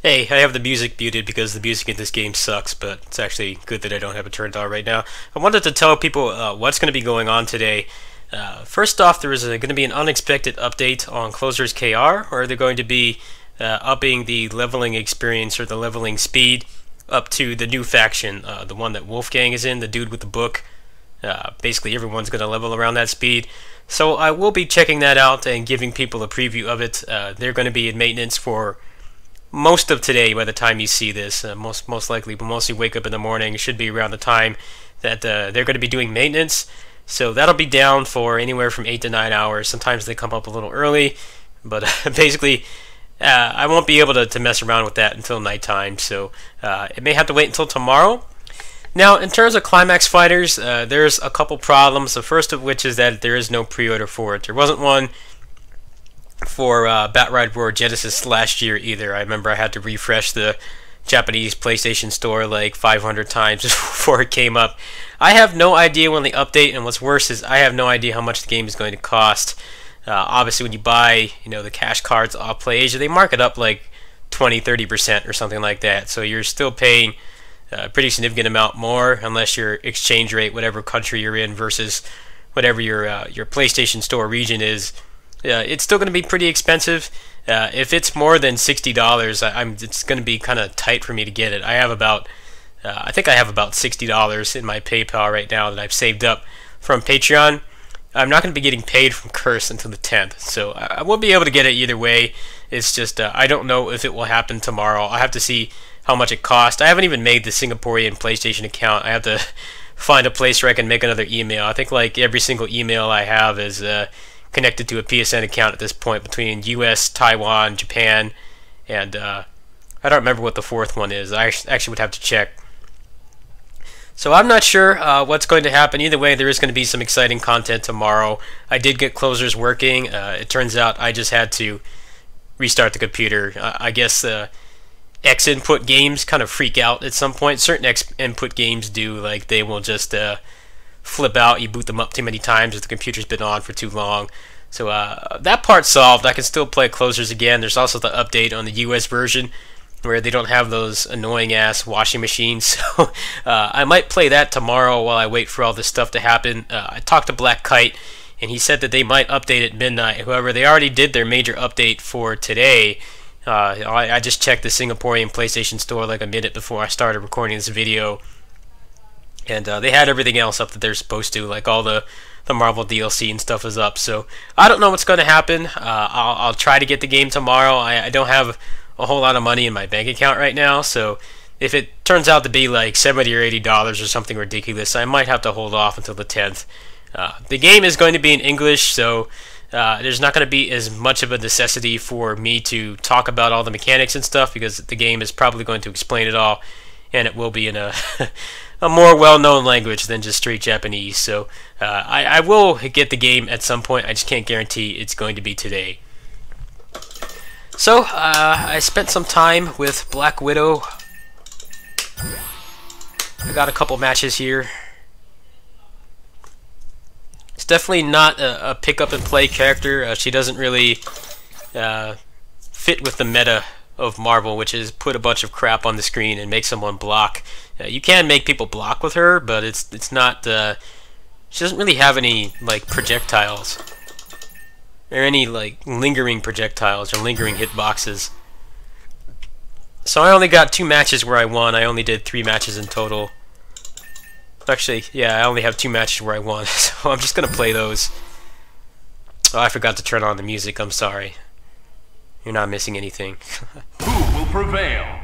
Hey, I have the music muted because the music in this game sucks, but it's actually good that I don't have it turned on right now. I wanted to tell people what's going to be going on today. First off, there is going to be an unexpected update on Closers KR, or they're going to be upping the leveling experience or the leveling speed up to the new faction, the one that Wolfgang is in, the dude with the book. Basically, everyone's going to level around that speed. So I will be checking that out and giving people a preview of it. They're going to be in maintenance for most of today by the time you see this. Most likely, but mostly wake up in the morning. It should be around the time that they're going to be doing maintenance. So that'll be down for anywhere from 8 to 9 hours. Sometimes they come up a little early, but basically I won't be able to mess around with that until nighttime. So it may have to wait until tomorrow. Now, in terms of Climax Fighters, there's a couple problems. The first of which is that there is no pre-order for it. There wasn't one for Batride War Genesis last year either. I remember I had to refresh the Japanese PlayStation Store like 500 times before it came up. I have no idea when they update, and what's worse is I have no idea how much the game is going to cost. Obviously, when you buy, the cash cards off PlayAsia, they mark it up like 20-30% or something like that. So you're still paying a pretty significant amount more, unless your exchange rate, whatever country you're in, versus whatever your PlayStation Store region is. It's still going to be pretty expensive. If it's more than $60, it's going to be kind of tight for me to get it. I think I have about $60 in my PayPal right now that I've saved up from Patreon. I'm not going to be getting paid from Curse until the 10th, so I won't be able to get it either way. It's just I don't know if it will happen tomorrow. I have to see how much it costs. I haven't even made the Singaporean PlayStation account. I have to find a place where I can make another email. I think like every single email I have is connected to a PSN account at this point, between US, Taiwan, Japan, and I don't remember what the fourth one is. I actually would have to check. So I'm not sure what's going to happen. Either way, there is going to be some exciting content tomorrow. I did get closers working. It turns out I just had to restart the computer. I guess X input games kind of freak out at some point. Certain X input games do, like they will just flip out. You boot them up too many times if the computer's been on for too long. So that part's solved. I can still play closers again. There's also the update on the US version where they don't have those annoying ass washing machines. So I might play that tomorrow while I wait for all this stuff to happen. I talked to Black Kite and he said that they might update at midnight. However, they already did their major update for today. I just checked the Singaporean PlayStation Store like a minute before I started recording this video. And they had everything else up that they're supposed to, like all the Marvel DLC and stuff is up. So I don't know what's going to happen. I'll try to get the game tomorrow. I don't have a whole lot of money in my bank account right now, so if it turns out to be like $70 or $80 or something ridiculous, I might have to hold off until the 10th. The game is going to be in English, so there's not going to be as much of a necessity for me to talk about all the mechanics and stuff, because the game is probably going to explain it all, and it will be in a a more well-known language than just straight Japanese. So I will get the game at some point. I just can't guarantee it's going to be today. So I spent some time with Black Widow. I got a couple matches here. It's definitely not a pick-up-and-play character. She doesn't really fit with the meta of Marvel, which is put a bunch of crap on the screen and make someone block. You can make people block with her, but it's not. She doesn't really have any like projectiles, or any like lingering projectiles or lingering hitboxes. So I only got 2 matches where I won. I only did 3 matches in total. Actually, yeah, I only have 2 matches where I won, so I'm just gonna play those. Oh, I forgot to turn on the music. I'm sorry. You're not missing anything. Who will prevail?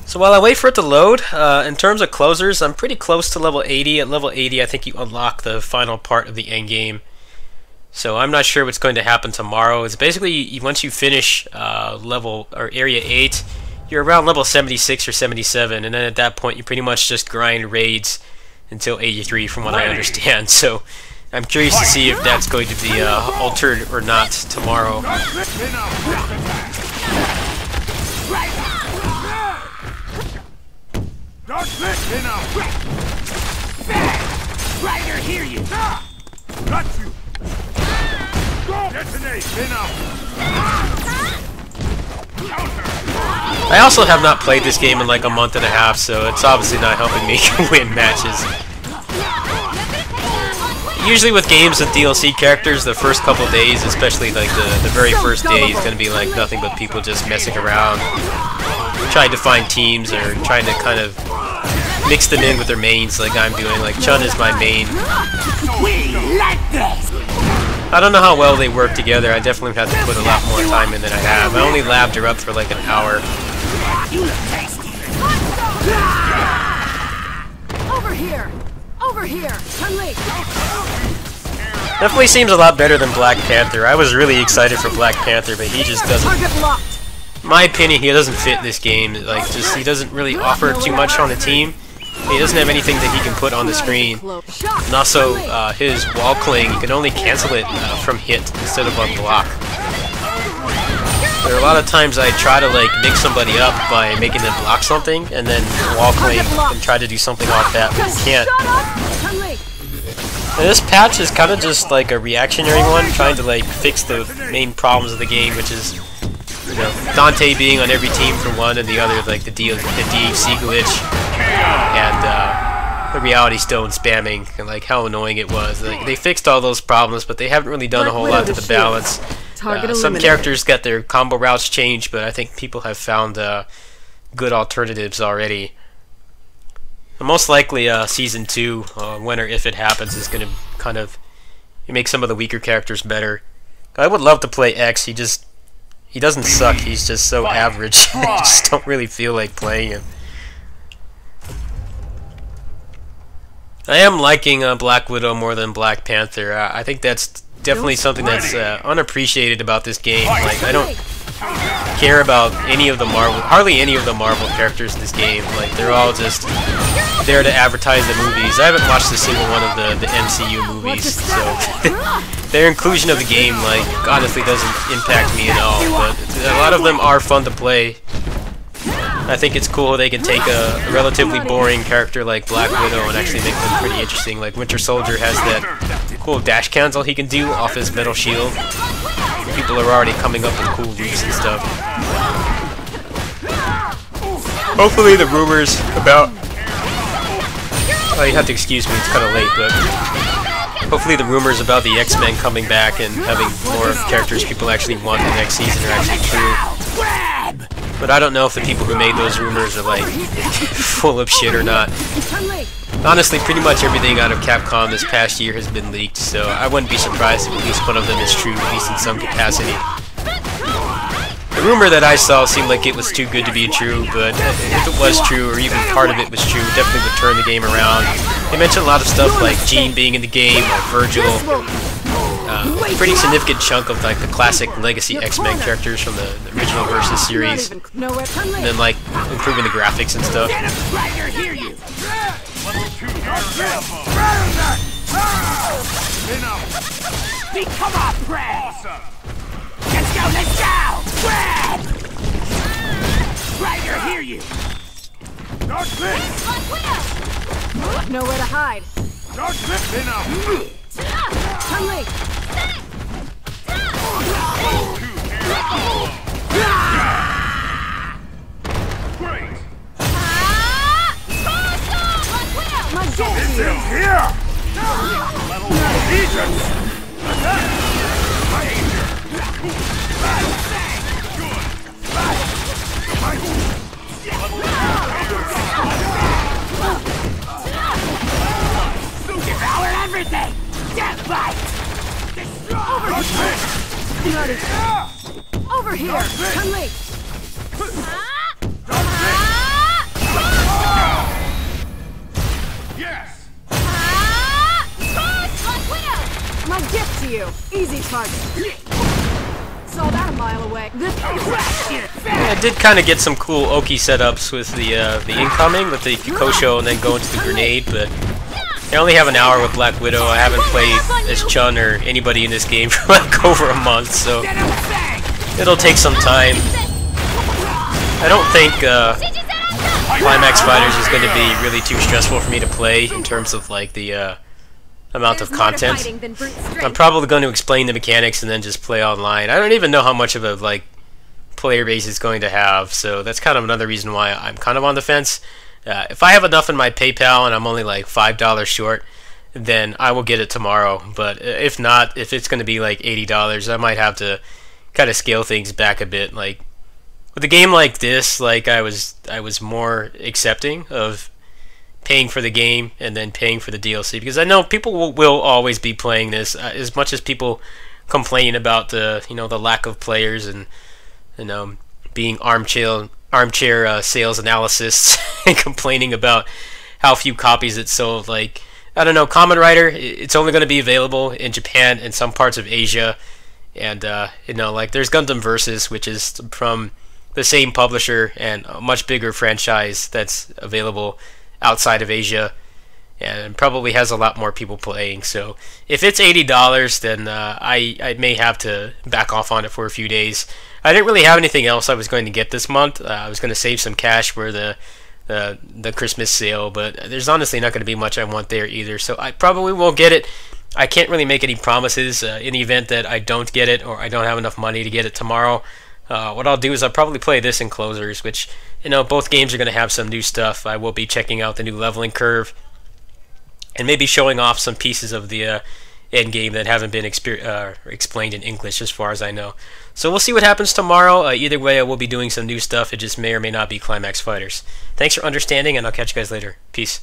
So while I wait for it to load, in terms of closers, I'm pretty close to level 80. At level 80, I think you unlock the final part of the endgame. So I'm not sure what's going to happen tomorrow. It's basically, once you finish level or area 8, you're around level 76 or 77, and then at that point you pretty much just grind raids until 83 from what I understand. So I'm curious to see if that's going to be altered or not tomorrow. Rider, hear you! Got you! Go! Detonate! Enough! I also have not played this game in like a month and a half, so it's obviously not helping me win matches. Usually with games with DLC characters, the first couple days, especially like the very first day, is going to be like nothing but people just messing around, trying to find teams or trying to kind of mix them in with their mains like I'm doing. Like Chun is my main. I don't know how well they work together. I definitely have to put a lot more time in than I have. I only labbed her up for like an hour. Over here! Over here! Definitely seems a lot better than Black Panther. I was really excited for Black Panther, but he just doesn't. In my opinion, he doesn't fit this game. Like, just he doesn't really offer too much on the team. He doesn't have anything that he can put on the screen. And also, his wall cling, you can only cancel it from hit instead of on block. There are a lot of times I try to like mix somebody up by making them block something, and then wall cling and try to do something off that, but you can't. And this patch is kind of just like a reactionary one, trying to like fix the main problems of the game, which is, you know, Dante being on every team for one, and the other like the DHC glitch, and the reality stone spamming, and like how annoying it was. Like, they fixed all those problems, but they haven't really done a whole lot to the balance. Some characters got their combo routes changed, but I think people have found good alternatives already. And most likely, Season 2, when or if it happens, is going to kind of make some of the weaker characters better. I would love to play X, he doesn't suck, he's just so average. I just don't really feel like playing him. I am liking Black Widow more than Black Panther. I think that's definitely something that's unappreciated about this game. Like, I don't care about hardly any of the Marvel characters in this game. Like, they're all just there to advertise the movies. I haven't watched a single one of the MCU movies, so their inclusion of the game, like, honestly doesn't impact me at all. But a lot of them are fun to play. I think it's cool they can take a relatively boring character like Black Widow and actually make them pretty interesting. Like Winter Soldier has that cool dash cancel he can do off his metal shield. People are already coming up with cool loops and stuff. Hopefully the rumors about... Oh, you have to excuse me, it's kind of late, but... Hopefully the rumors about the X-Men coming back and having more characters people actually want in the next season are actually true. But I don't know if the people who made those rumors are like full of shit or not. Honestly, pretty much everything out of Capcom this past year has been leaked, so I wouldn't be surprised if at least one of them is true, at least in some capacity. The rumor that I saw seemed like it was too good to be true, but if it was true, or even part of it was true, definitely would turn the game around. They mentioned a lot of stuff like Jean being in the game, or Virgil. A pretty significant chunk of like the classic legacy X-Men characters from the original Versus series, and then like improving the graphics and stuff. Come on, Brad! Let's go, let's go! Brad! Ryder, hear you! Nowhere to hide. Here! Devour everything! Death bite! Over here! Come late! Yes! My gift to you! Easy target! Saw that a mile away. Yeah, I did kind of get some cool Oki setups with the incoming, with the Kosho and then go into the grenade, but I only have an hour with Black Widow. I haven't played as Chun or anybody in this game for like over a month, so it'll take some time. I don't think Climax Fighters is going to be really too stressful for me to play in terms of like the amount of content. I'm probably going to explain the mechanics and then just play online. I don't even know how much of a like player base is going to have. So that's kind of another reason why I'm kind of on the fence. If I have enough in my PayPal and I'm only like $5 short, then I will get it tomorrow. But if not, if it's going to be like $80, I might have to kind of scale things back a bit. Like with a game like this, like I was more accepting of paying for the game and then paying for the DLC, because I know people will always be playing this. As much as people complain about the the lack of players and being armchair sales analysts and complaining about how few copies it sold. Like, I don't know, Kamen Rider, it's only going to be available in Japan and some parts of Asia, and like there's Gundam Versus, which is from the same publisher and a much bigger franchise that's available outside of Asia and probably has a lot more people playing. So if it's $80, then I may have to back off on it for a few days. I didn't really have anything else I was going to get this month. I was going to save some cash for the Christmas sale, but there's honestly not going to be much I want there either. So I probably will get it. I can't really make any promises in the event that I don't get it or I don't have enough money to get it tomorrow. What I'll do is I'll probably play this in closers, which both games are going to have some new stuff. I will be checking out the new leveling curve and maybe showing off some pieces of the end game that haven't been explained in English as far as I know. So we'll see what happens tomorrow. Either way, I will be doing some new stuff. It just may or may not be Climax Fighters. Thanks for understanding, and I'll catch you guys later. Peace.